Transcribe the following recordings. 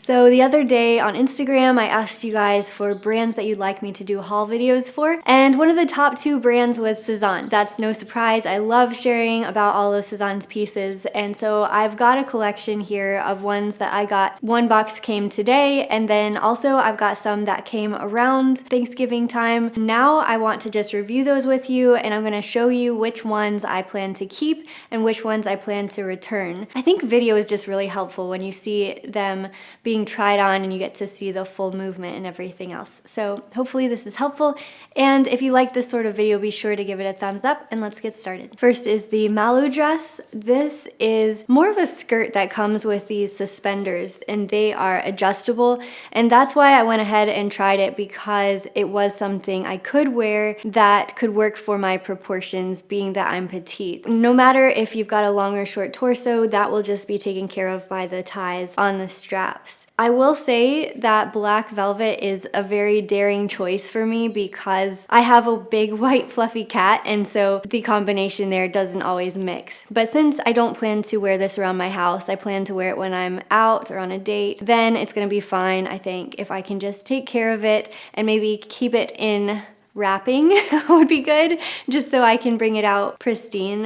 So the other day on Instagram, I asked you guys for brands that you'd like me to do haul videos for, and one of the top 2 brands was Sezane. That's no surprise. I love sharing about all of Sezane's pieces, and so I've got a collection here of ones that I got. One box came today, and then also I've got some that came around Thanksgiving time. Now I want to just review those with you, and I'm gonna show you which ones I plan to keep and which ones I plan to return. I think video is just really helpful when you see them being tried on and you get to see the full movement and everything else. So hopefully this is helpful, and if you like this sort of video, be sure to give it a thumbs up, and let's get started. First is the Malou dress. This is more of a skirt that comes with these suspenders, and they are adjustable, and that's why I went ahead and tried it, because it was something I could wear that could work for my proportions, being that I'm petite. No matter if you've got a long or short torso, that will just be taken care of by the ties on the straps. I will say that black velvet is a very daring choice for me because I have a big white fluffy cat, and so the combination there doesn't always mix. But since I don't plan to wear this around my house, I plan to wear it when I'm out or on a date, then it's gonna be fine, I think, if I can just take care of it and maybe keep it in wrapping would be good, just so I can bring it out pristine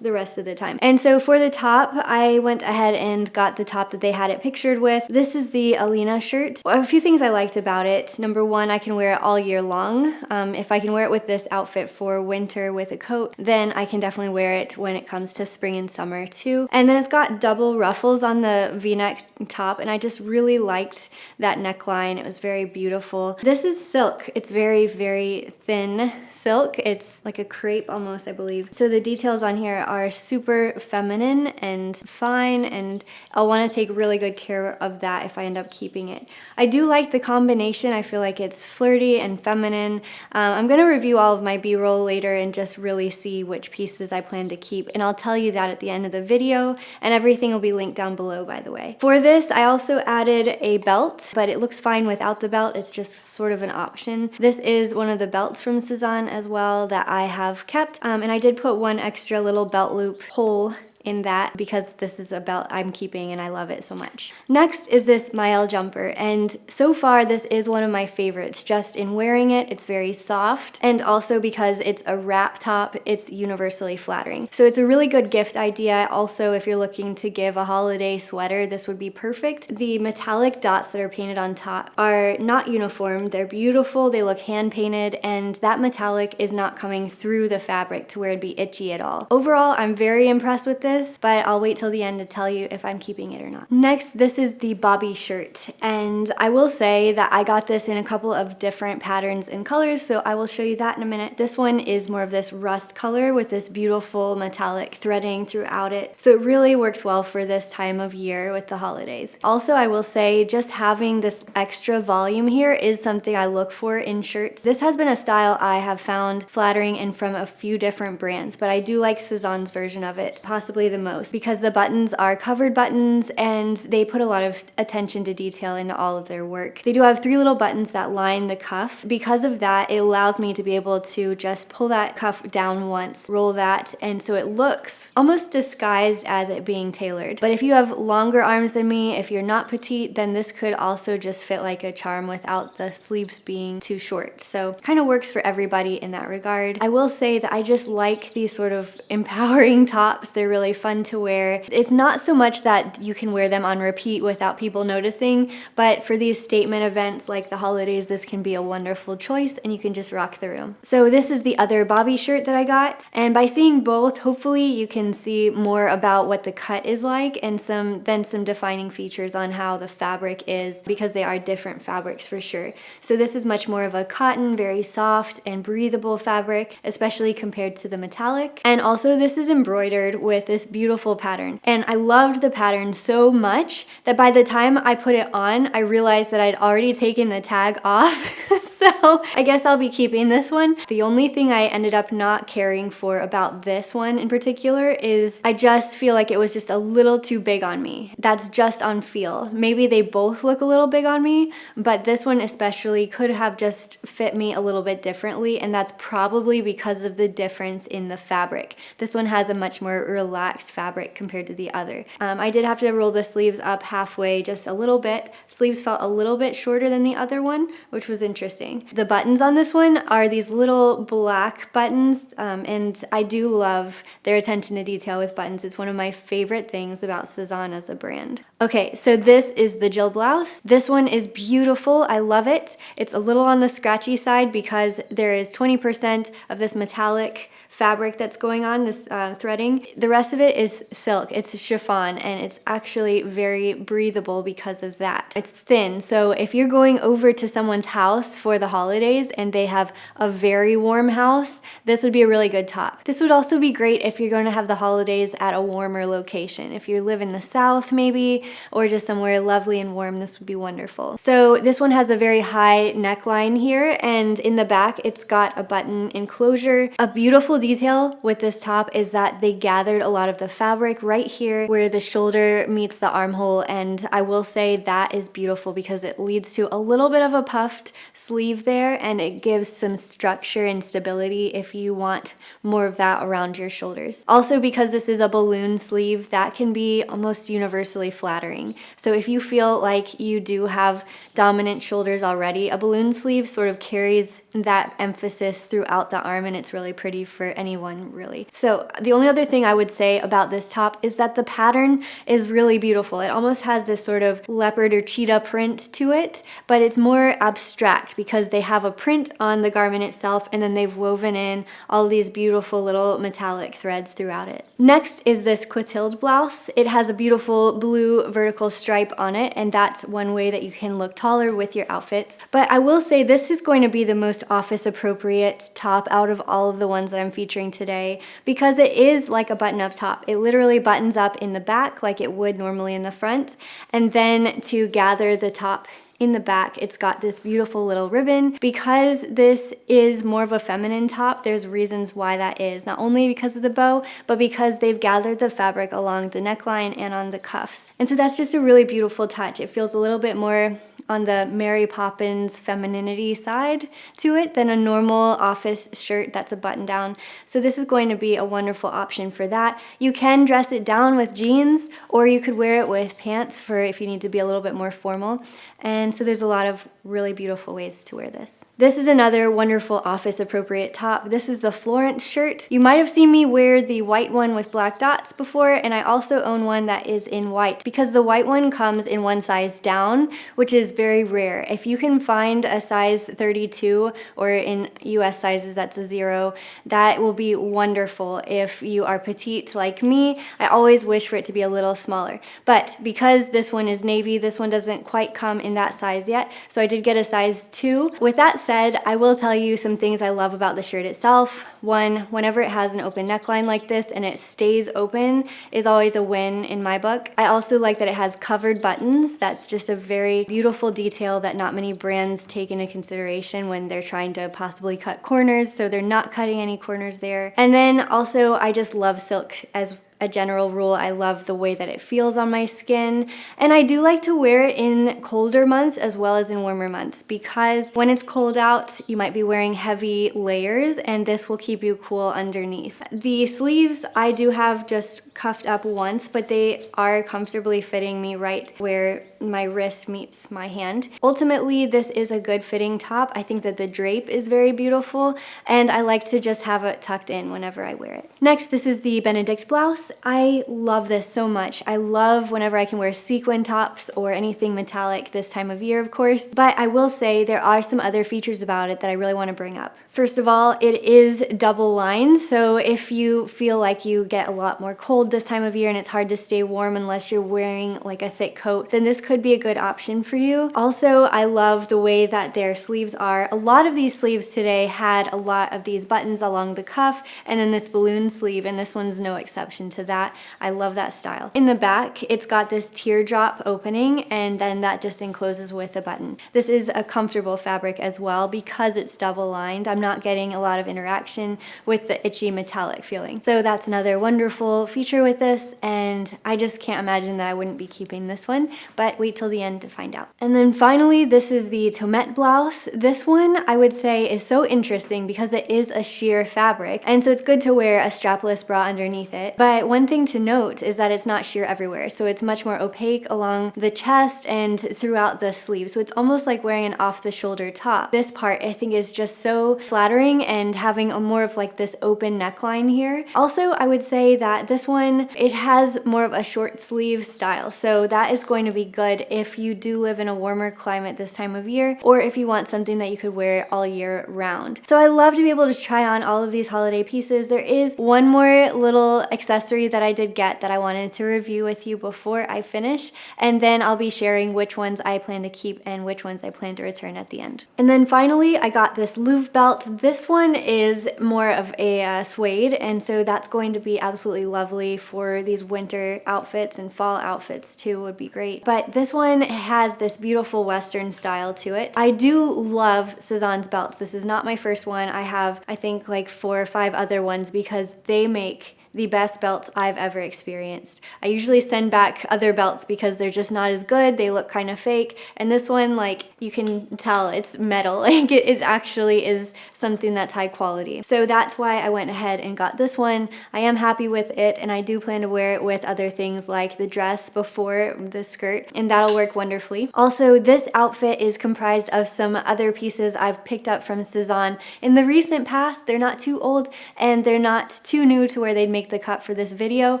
the rest of the time. And so for the top, I went ahead and got the top that they had it pictured with. This is the Alina shirt. A few things I liked about it. Number one, I can wear it all year long. If I can wear it with this outfit for winter with a coat, then I can definitely wear it when it comes to spring and summer too. And then it's got double ruffles on the V-neck top, and I just really liked that neckline. It was very beautiful. This is silk. It's very, very thin silk. It's like a crepe almost, I believe. So the details on here are super feminine and fine, and I'll want to take really good care of that if I end up keeping it. I do like the combination. I feel like it's flirty and feminine. I'm going to review all of my B-roll later and just really see which pieces I plan to keep, and I'll tell you that at the end of the video, and everything will be linked down below, by the way. For this, I also added a belt, but it looks fine without the belt. It's just sort of an option. This is one of the belts from Sezane as well that I have kept, and I did put one extra little belt loop hole in that because this is a belt I'm keeping and I love it so much. Next is this Mael jumper, and so far this is one of my favorites. Just in wearing it, it's very soft, and also because it's a wrap top, it's universally flattering. So it's a really good gift idea. Also, if you're looking to give a holiday sweater, this would be perfect. The metallic dots that are painted on top are not uniform. They're beautiful, they look hand painted, and that metallic is not coming through the fabric to where it'd be itchy at all. Overall, I'm very impressed with this, but I'll wait till the end to tell you if I'm keeping it or not. Next, this is the Bobby shirt, and I will say that I got this in a couple of different patterns and colors, so I will show you that in a minute. This one is more of this rust color with this beautiful metallic threading throughout it, so it really works well for this time of year with the holidays. Also, I will say just having this extra volume here is something I look for in shirts. This has been a style I have found flattering and from a few different brands, but I do like Sezane's version of it, possibly the most, because the buttons are covered buttons and they put a lot of attention to detail into all of their work. They do have 3 little buttons that line the cuff. Because of that, it allows me to be able to just pull that cuff down once, roll that, and so it looks almost disguised as it being tailored. But if you have longer arms than me, if you're not petite, then this could also just fit like a charm without the sleeves being too short. So kind of works for everybody in that regard. I will say that I just like these sort of empowering tops. They're really fun to wear. It's not so much that you can wear them on repeat without people noticing, but for these statement events like the holidays, this can be a wonderful choice and you can just rock the room. So this is the other Bobby shirt that I got, and by seeing both, hopefully you can see more about what the cut is like and some defining features on how the fabric is, because they are different fabrics for sure. So this is much more of a cotton, very soft and breathable fabric, especially compared to the metallic. And also this is embroidered with this beautiful pattern, and I loved the pattern so much that by the time I put it on, I realized that I'd already taken the tag off. So I guess I'll be keeping this one. The only thing I ended up not caring for about this one in particular is I just feel like it was just a little too big on me. That's just on feel. Maybe they both look a little big on me, but this one especially could have just fit me a little bit differently, and that's probably because of the difference in the fabric. This one has a much more relaxed fabric compared to the other. I did have to roll the sleeves up halfway just a little bit. Sleeves felt a little bit shorter than the other one, which was interesting. The buttons on this one are these little black buttons, and I do love their attention to detail with buttons. It's one of my favorite things about Sezane as a brand. Okay, so this is the Jill blouse. This one is beautiful. I love it. It's a little on the scratchy side because there is 20% of this metallic fabric that's going on, this threading. The rest of it is silk. It's chiffon, and it's actually very breathable because of that. It's thin, so if you're going over to someone's house for the holidays and they have a very warm house, this would be a really good top. This would also be great if you're going to have the holidays at a warmer location. If you live in the South maybe, or just somewhere lovely and warm, this would be wonderful. So this one has a very high neckline here, and in the back it's got a button enclosure. A beautiful detail with this top is that they gathered a lot of the fabric right here where the shoulder meets the armhole, and I will say that is beautiful because it leads to a little bit of a puffed sleeve there, and it gives some structure and stability if you want more of that around your shoulders. Also, because this is a balloon sleeve, that can be almost universally flattering. So if you feel like you do have dominant shoulders already, a balloon sleeve sort of carries that emphasis throughout the arm, and it's really pretty for anyone really. So the only other thing I would say about this top is that the pattern is really beautiful. It almost has this sort of leopard or cheetah print to it, but it's more abstract because they have a print on the garment itself, and then they've woven in all these beautiful little metallic threads throughout it. Next is this Clotilde blouse. It has a beautiful blue vertical stripe on it, and that's one way that you can look taller with your outfits. But I will say this is going to be the most office appropriate top out of all of the ones that I'm featuring today because it is like a button-up top. It literally buttons up in the back like it would normally in the front, and then to gather the top in the back, it's got this beautiful little ribbon. Because this is more of a feminine top, there's reasons why that is. Not only because of the bow, but because they've gathered the fabric along the neckline and on the cuffs. And so that's just a really beautiful touch. It feels a little bit more on the Mary Poppins femininity side to it than a normal office shirt that's a button down. So this is going to be a wonderful option for that. You can dress it down with jeans, or you could wear it with pants for if you need to be a little bit more formal. And so there's a lot of really beautiful ways to wear this. This is another wonderful office appropriate top. This is the Florence shirt. You might have seen me wear the white one with black dots before, and I also own one that is in white because the white one comes in one size down, which is very rare. If you can find a size 32, or in US sizes that's a 0, that will be wonderful. If you are petite like me, I always wish for it to be a little smaller. But because this one is navy, this one doesn't quite come in that size yet, so I did get a size 2. With that said, I will tell you some things I love about the shirt itself. One, whenever it has an open neckline like this and it stays open is always a win in my book. I also like that it has covered buttons. That's just a very beautiful detail that not many brands take into consideration when they're trying to possibly cut corners, so they're not cutting any corners there. And then also, I just love silk as a general rule. I love the way that it feels on my skin, and I do like to wear it in colder months as well as in warmer months because when it's cold out, you might be wearing heavy layers, and this will keep you cool underneath. The sleeves I do have just cuffed up once, but they are comfortably fitting me right where my wrist meets my hand. Ultimately, this is a good fitting top. I think that the drape is very beautiful, and I like to just have it tucked in whenever I wear it. Next, this is the Benedict blouse. I love this so much. I love whenever I can wear sequin tops or anything metallic this time of year, of course, but I will say there are some other features about it that I really want to bring up. First of all, it is double lined, so if you feel like you get a lot more cold cold this time of year and it's hard to stay warm unless you're wearing like a thick coat, then this could be a good option for you. Also, I love the way that their sleeves are. A lot of these sleeves today had a lot of these buttons along the cuff and then this balloon sleeve, and this one's no exception to that. I love that style. In the back, it's got this teardrop opening and then that just encloses with a button. This is a comfortable fabric as well because it's double lined. I'm not getting a lot of interaction with the itchy metallic feeling. So that's another wonderful feature with this, and I just can't imagine that I wouldn't be keeping this one, but wait till the end to find out. And then finally, this is the tomette blouse. This one I would say is so interesting because it is a sheer fabric, and so it's good to wear a strapless bra underneath it. But one thing to note is that it's not sheer everywhere, so it's much more opaque along the chest and throughout the sleeve. So it's almost like wearing an off-the-shoulder top. This part I think is just so flattering and having a more of like this open neckline here. Also, I would say that this one, it has more of a short sleeve style, so that is going to be good if you do live in a warmer climate this time of year, or if you want something that you could wear all year round. So I love to be able to try on all of these holiday pieces. There is one more little accessory that I did get that I wanted to review with you before I finish, and then I'll be sharing which ones I plan to keep and which ones I plan to return at the end. And then finally, I got this Louvre belt. This one is more of a suede, and so that's going to be absolutely lovely for these winter outfits, and fall outfits too would be great. But this one has this beautiful Western style to it. I do love Sezane's belts. This is not my first one. I have, I think, like 4 or 5 other ones because they make the best belts I've ever experienced. I usually send back other belts because they're just not as good. They look kind of fake. And this one, like, you can tell it's metal. Like, it actually is something that's high quality. So that's why I went ahead and got this one. I am happy with it, and I do plan to wear it with other things like the dress before the skirt, and that'll work wonderfully. Also, this outfit is comprised of some other pieces I've picked up from Sezane in the recent past. They're not too old, and they're not too new to where they'd make the cut for this video,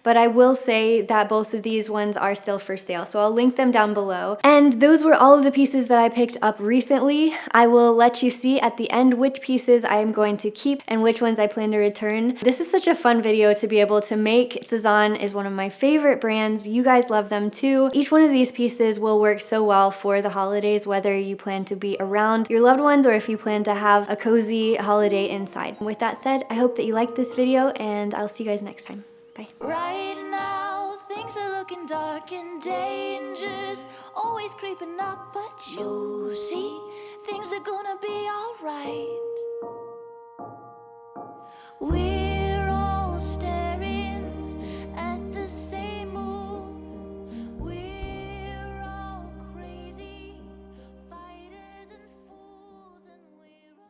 but I will say that both of these ones are still for sale, so I'll link them down below. And those were all of the pieces that I picked up recently. I will let you see at the end which pieces I am going to keep and which ones I plan to return. This is such a fun video to be able to make. Sezane is one of my favorite brands. You guys love them too. Each one of these pieces will work so well for the holidays, whether you plan to be around your loved ones or if you plan to have a cozy holiday inside. With that said, I hope that you liked this video, and I'll see you guys next time. Bye. Right now, things are looking dark and dangerous, always creeping up, but you'll see, things are gonna be alright.